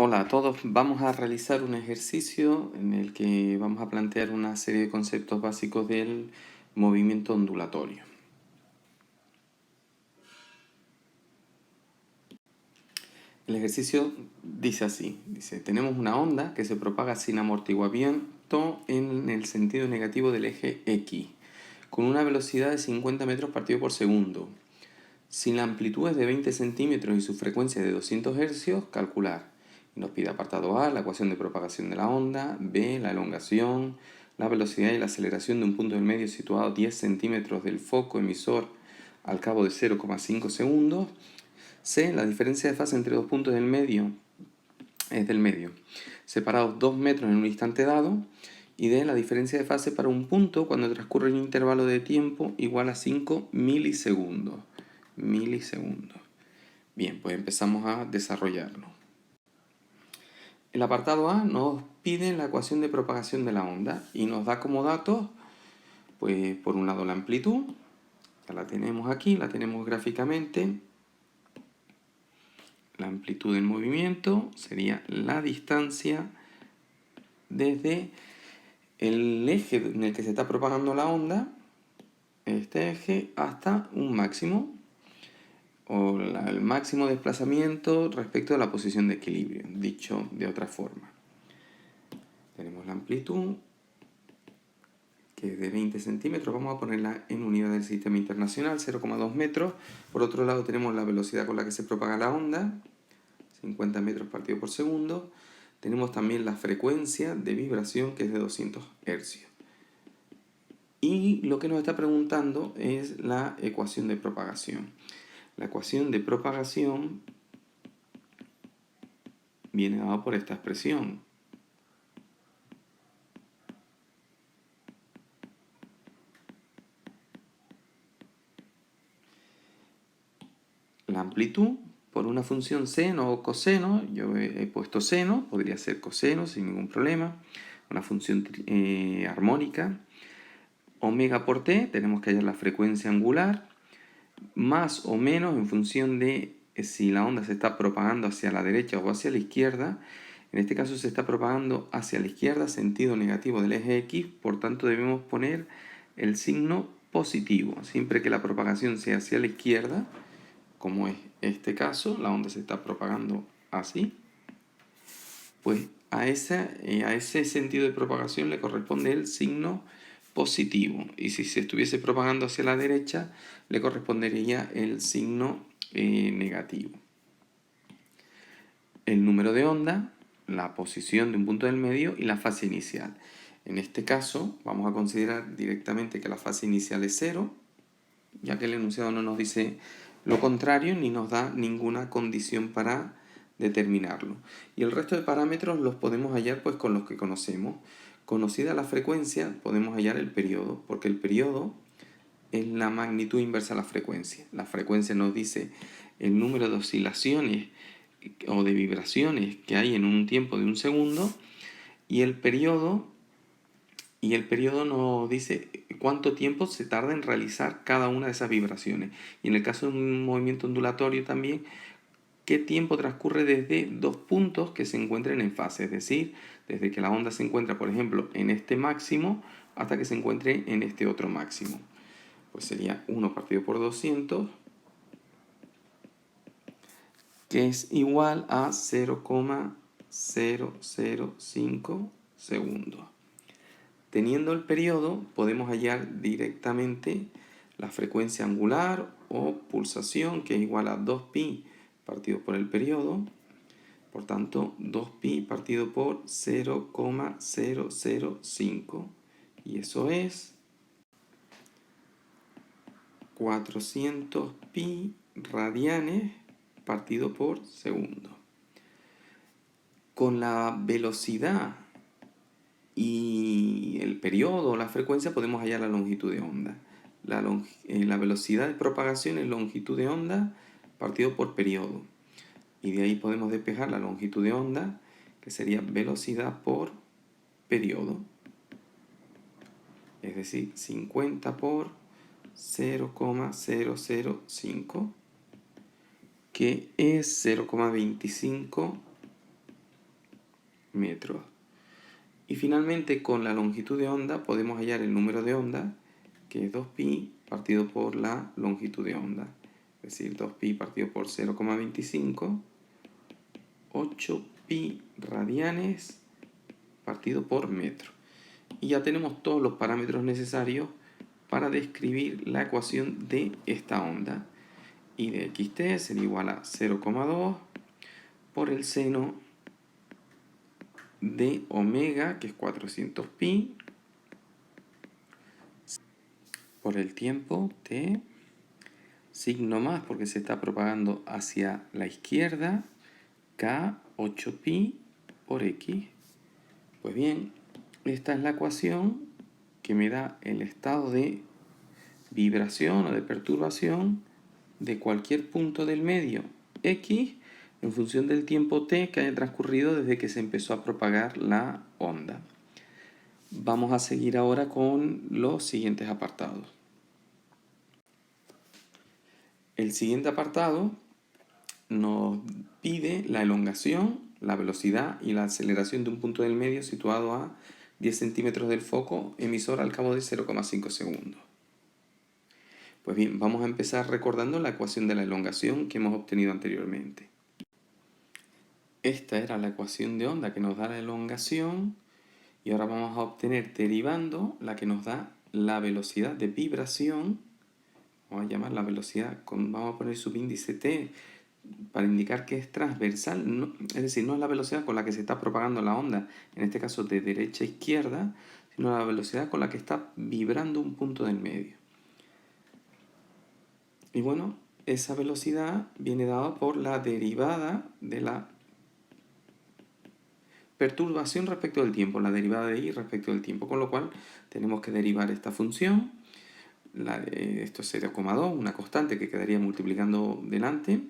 Hola a todos, vamos a realizar un ejercicio en el que vamos a plantear una serie de conceptos básicos del movimiento ondulatorio. El ejercicio dice así, tenemos una onda que se propaga sin amortiguamiento en el sentido negativo del eje X, con una velocidad de 50 metros partido por segundo. Si la amplitud es de 20 centímetros y su frecuencia es de 200 hercios, calcular. Nos pide apartado A, la ecuación de propagación de la onda, B, la elongación, la velocidad y la aceleración de un punto del medio situado a 10 centímetros del foco emisor al cabo de 0,5 segundos, C, la diferencia de fase entre dos puntos del medio, separados 2 metros en un instante dado, y D, la diferencia de fase para un punto cuando transcurre un intervalo de tiempo igual a 5 milisegundos. Bien, pues empezamos a desarrollarlo. El apartado A nos pide la ecuación de propagación de la onda y nos da como datos, pues por un lado la amplitud, ya la tenemos aquí, la tenemos gráficamente. La amplitud del movimiento sería la distancia desde el eje en el que se está propagando la onda, este eje, hasta un máximo, o el máximo desplazamiento respecto a la posición de equilibrio, dicho de otra forma. Tenemos la amplitud, que es de 20 centímetros, vamos a ponerla en unidad del sistema internacional, 0,2 metros. Por otro lado tenemos la velocidad con la que se propaga la onda, 50 metros partido por segundo. Tenemos también la frecuencia de vibración, que es de 200 hercios. Y lo que nos está preguntando es la ecuación de propagación. La ecuación de propagación viene dada por esta expresión. La amplitud por una función seno o coseno, yo he puesto seno, podría ser coseno sin ningún problema, una función armónica. Omega por t, tenemos que hallar la frecuencia angular, más o menos en función de si la onda se está propagando hacia la derecha o hacia la izquierda. En este caso se está propagando hacia la izquierda, sentido negativo del eje X, por tanto debemos poner el signo positivo. Siempre que la propagación sea hacia la izquierda, como es este caso, la onda se está propagando así, pues a ese sentido de propagación le corresponde el signo positivo, y si se estuviese propagando hacia la derecha le correspondería el signo negativo. El número de onda, la posición de un punto del medio y la fase inicial. En este caso vamos a considerar directamente que la fase inicial es 0, ya que el enunciado no nos dice lo contrario ni nos da ninguna condición para determinarlo. Y el resto de parámetros los podemos hallar pues con los que conocemos. Conocida la frecuencia, podemos hallar el periodo, porque el periodo es la magnitud inversa a la frecuencia. La frecuencia nos dice el número de oscilaciones o de vibraciones que hay en un tiempo de un segundo, y el periodo nos dice cuánto tiempo se tarda en realizar cada una de esas vibraciones. Y en el caso de un movimiento ondulatorio también, qué tiempo transcurre desde dos puntos que se encuentren en fase, es decir, desde que la onda se encuentra, por ejemplo, en este máximo hasta que se encuentre en este otro máximo. Pues sería 1 partido por 200, que es igual a 0,005 segundos. Teniendo el periodo, podemos hallar directamente la frecuencia angular o pulsación, que es igual a 2pi partido por el periodo. Por tanto, 2pi partido por 0,005. Y eso es 400 pi radianes partido por segundo. Con la velocidad y el periodo o la frecuencia podemos hallar la longitud de onda. La velocidad de propagación es longitud de onda partido por periodo. Y de ahí podemos despejar la longitud de onda, que sería velocidad por periodo. Es decir, 50 por 0,005, que es 0,25 metros. Y finalmente con la longitud de onda podemos hallar el número de onda, que es 2pi partido por la longitud de onda. Es decir, 2pi partido por 0,25, 8pi radianes partido por metro. Y ya tenemos todos los parámetros necesarios para describir la ecuación de esta onda. Y de xt será igual a 0,2 por el seno de omega, que es 400pi, por el tiempo t, signo más porque se está propagando hacia la izquierda, k 8pi por x. Pues bien, esta es la ecuación que me da el estado de vibración o de perturbación de cualquier punto del medio x en función del tiempo t que haya transcurrido desde que se empezó a propagar la onda. Vamos a seguir ahora con los siguientes apartados. El siguiente apartado nos pide la elongación, la velocidad y la aceleración de un punto del medio situado a 10 centímetros del foco emisor al cabo de 0,5 segundos. Pues bien, vamos a empezar recordando la ecuación de la elongación que hemos obtenido anteriormente. Esta era la ecuación de onda que nos da la elongación y ahora vamos a obtener derivando la que nos da la velocidad de vibración. Vamos a llamar la velocidad, vamos a poner subíndice t para indicar que es transversal, es decir, no es la velocidad con la que se está propagando la onda, en este caso de derecha a izquierda, sino la velocidad con la que está vibrando un punto del medio. Y bueno, esa velocidad viene dada por la derivada de la perturbación respecto del tiempo, la derivada de y respecto del tiempo, con lo cual tenemos que derivar esta función. Esto es 0,2, una constante que quedaría multiplicando delante.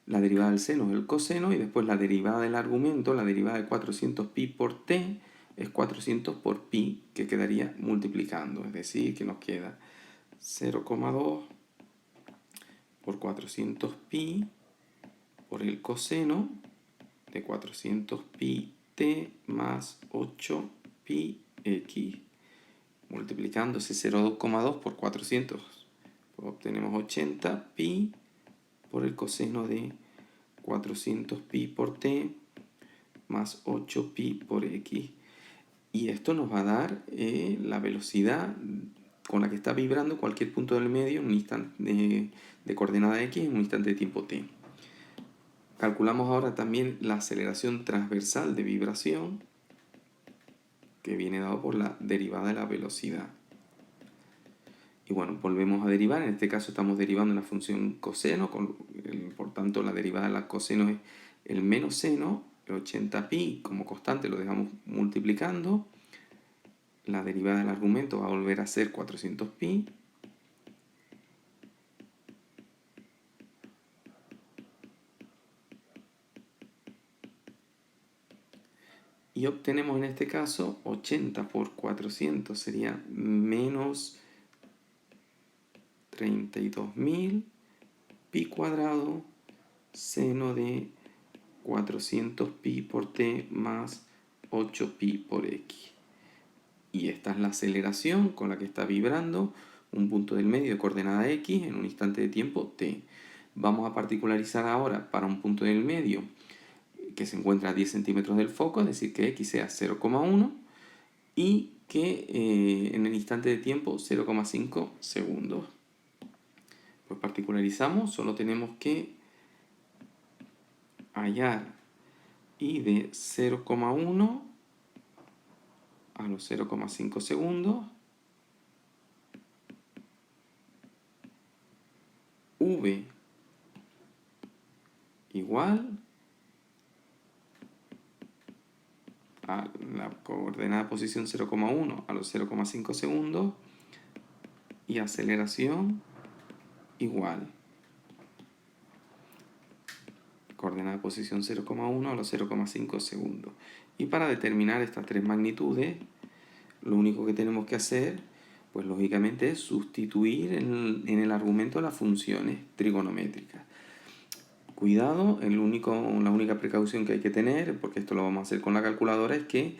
La derivada del seno es el coseno y después la derivada del argumento, la derivada de 400pi por t es 400 por pi, que quedaría multiplicando, es decir, que nos queda 0,2 por 400pi por el coseno de 400pi t más 8pi x. Multiplicando ese 0,2 por 400, pues obtenemos 80pi por el coseno de 400pi por t más 8pi por x. Y esto nos va a dar la velocidad con la que está vibrando cualquier punto del medio en un instante de coordenada x en un instante de tiempo t. Calculamos ahora también la aceleración transversal de vibración, que viene dado por la derivada de la velocidad. Y bueno, volvemos a derivar. En este caso estamos derivando una función coseno, por tanto la derivada de la coseno es el menos seno, el 80pi como constante lo dejamos multiplicando. La derivada del argumento va a volver a ser 400pi. Y obtenemos en este caso 80 por 400 sería menos 32.000 pi cuadrado seno de 400pi por t más 8pi por x. Y esta es la aceleración con la que está vibrando un punto del medio de coordenada x en un instante de tiempo t. Vamos a particularizar ahora para un punto del medio que se encuentra a 10 centímetros del foco, es decir, que x sea 0,1 y que en el instante de tiempo 0,5 segundos. Pues particularizamos, solo tenemos que hallar y de 0,1 a los 0,5 segundos, v igual a la coordenada posición 0,1 a los 0,5 segundos y aceleración igual coordenada posición 0,1 a los 0,5 segundos. Y para determinar estas tres magnitudes, lo único que tenemos que hacer, pues lógicamente, es sustituir en el argumento las funciones trigonométricas. Cuidado, la única precaución que hay que tener, porque esto lo vamos a hacer con la calculadora, es que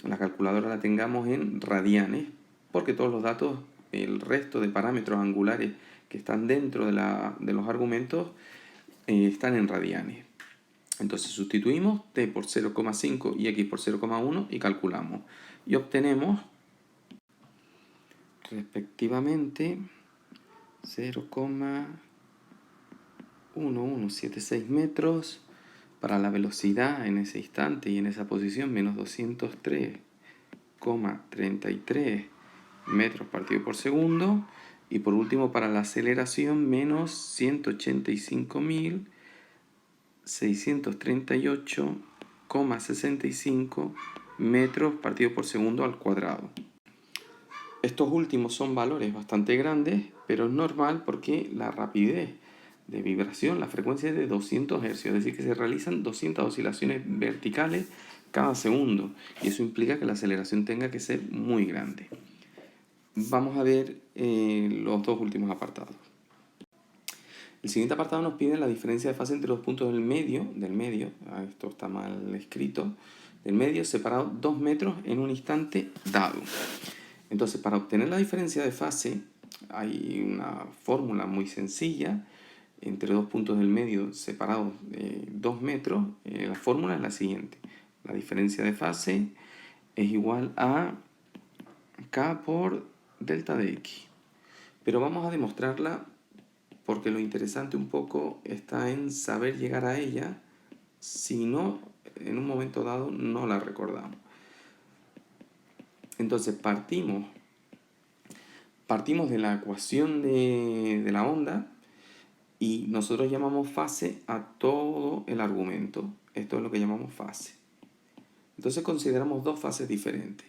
la calculadora la tengamos en radianes, porque todos los datos, el resto de parámetros angulares que están dentro de los argumentos, están en radianes. Entonces sustituimos t por 0,5 y x por 0,1 y calculamos. Y obtenemos respectivamente 0,1176 metros para la velocidad en ese instante y en esa posición, menos 203,33 metros partido por segundo. Y por último, para la aceleración, menos 185.638,65 metros partido por segundo al cuadrado. Estos últimos son valores bastante grandes, pero es normal porque la rapidez de vibración, la frecuencia es de 200 Hz, es decir, que se realizan 200 oscilaciones verticales cada segundo, y eso implica que la aceleración tenga que ser muy grande. Vamos a ver los dos últimos apartados. El siguiente apartado nos pide la diferencia de fase entre los puntos del medio, esto está mal escrito, del medio separado 2 metros en un instante dado. Entonces, para obtener la diferencia de fase, hay una fórmula muy sencilla entre dos puntos del medio separados 2 metros. La fórmula es la siguiente. La diferencia de fase es igual a k por delta de x. Pero vamos a demostrarla porque lo interesante un poco está en saber llegar a ella, si no, en un momento dado no la recordamos. Entonces partimos de la ecuación de la onda y nosotros llamamos fase a todo el argumento. Esto es lo que llamamos fase. Entonces consideramos dos fases diferentes.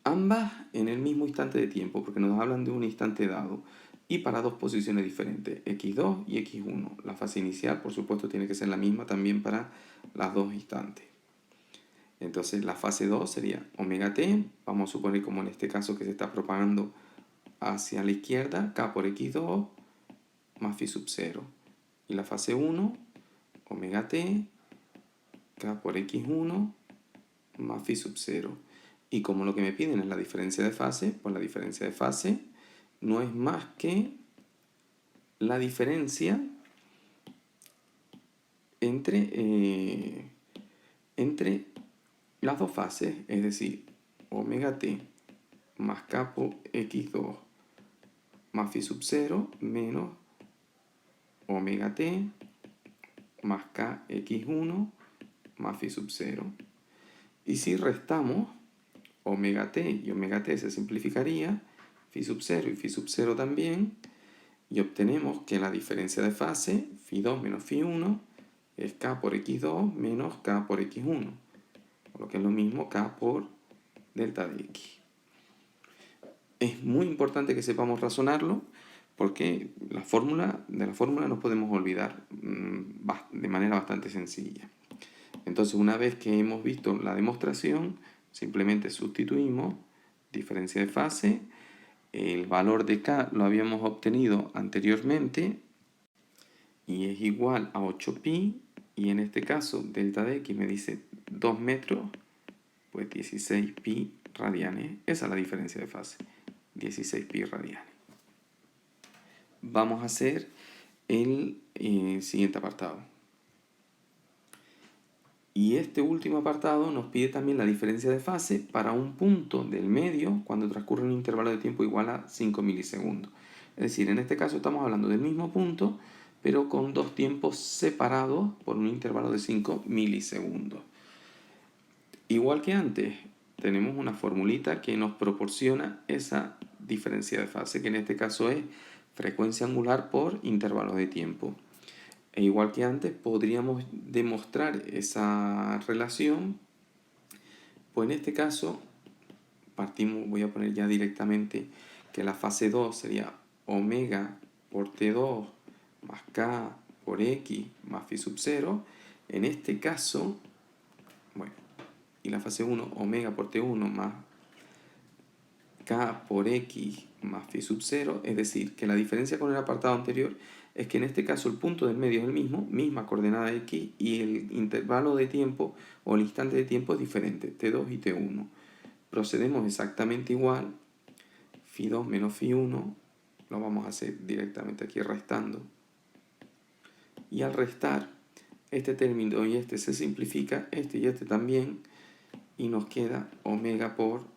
Ambas en el mismo instante de tiempo, porque nos hablan de un instante dado. Y para dos posiciones diferentes, x2 y x1. La fase inicial, por supuesto, tiene que ser la misma también para las dos instantes. Entonces la fase 2 sería omega t, vamos a suponer como en este caso que se está propagando hacia la izquierda, k por x2 más phi sub 0. Y la fase 1, omega t, k por x1 más phi sub 0. Y como lo que me piden es la diferencia de fase, pues la diferencia de fase no es más que la diferencia entre las dos fases, es decir, omega t más k por x2 más phi sub 0 menos omega t más k x1 más phi sub 0. Y si restamos, omega t y omega t se simplificaría, phi sub 0 y phi sub 0 también, y obtenemos que la diferencia de fase, phi 2 menos phi 1, es k por x2 menos k por x1, lo que es lo mismo k por delta de x. Es muy importante que sepamos razonarlo, porque de la fórmula nos podemos olvidar de manera bastante sencilla. Entonces, una vez que hemos visto la demostración, simplemente sustituimos diferencia de fase. El valor de k lo habíamos obtenido anteriormente y es igual a 8pi, y en este caso delta de x me dice 2 metros, pues 16pi radianes. Esa es la diferencia de fase, 16pi radianes. Vamos a hacer el siguiente apartado. Y este último apartado nos pide también la diferencia de fase para un punto del medio cuando transcurre un intervalo de tiempo igual a 5 milisegundos. Es decir, en este caso estamos hablando del mismo punto, pero con dos tiempos separados por un intervalo de 5 milisegundos. Igual que antes, tenemos una formulita que nos proporciona esa diferencia de fase, que en este caso es frecuencia angular por intervalo de tiempo. E igual que antes, podríamos demostrar esa relación, pues en este caso voy a poner ya directamente que la fase 2 sería omega por T2 más K por X más phi sub 0. En este caso, bueno, y la fase 1, omega por T1 más K por X más phi sub 0, es decir, que la diferencia con el apartado anterior es que en este caso el punto del medio es el mismo, misma coordenada x, y el intervalo de tiempo o el instante de tiempo es diferente, t2 y t1. Procedemos exactamente igual, phi2 menos phi1, lo vamos a hacer directamente aquí restando. Y al restar, este término y este se simplifica, este y este también, y nos queda omega por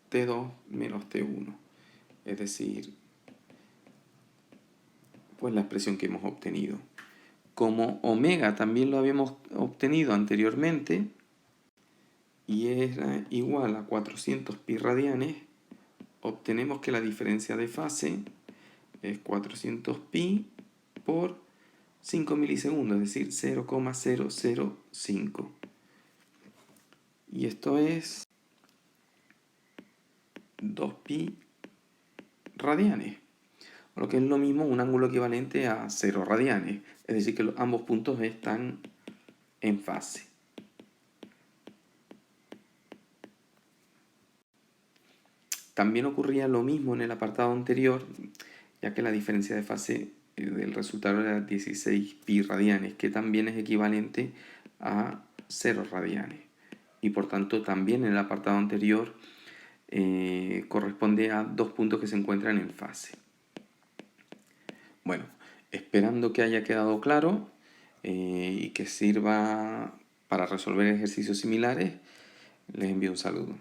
t2 menos t1. Es decir, pues la expresión que hemos obtenido. Como omega también lo habíamos obtenido anteriormente y era igual a 400 pi radianes, obtenemos que la diferencia de fase es 400 pi por 5 milisegundos, es decir, 0,005. Y esto es 2 pi radianes, lo que es lo mismo un ángulo equivalente a 0 radianes, es decir, que ambos puntos están en fase. También ocurría lo mismo en el apartado anterior, ya que la diferencia de fase del resultado era 16 pi radianes, que también es equivalente a 0 radianes. Y por tanto también en el apartado anterior corresponde a dos puntos que se encuentran en fase. Bueno, esperando que haya quedado claro y que sirva para resolver ejercicios similares, les envío un saludo.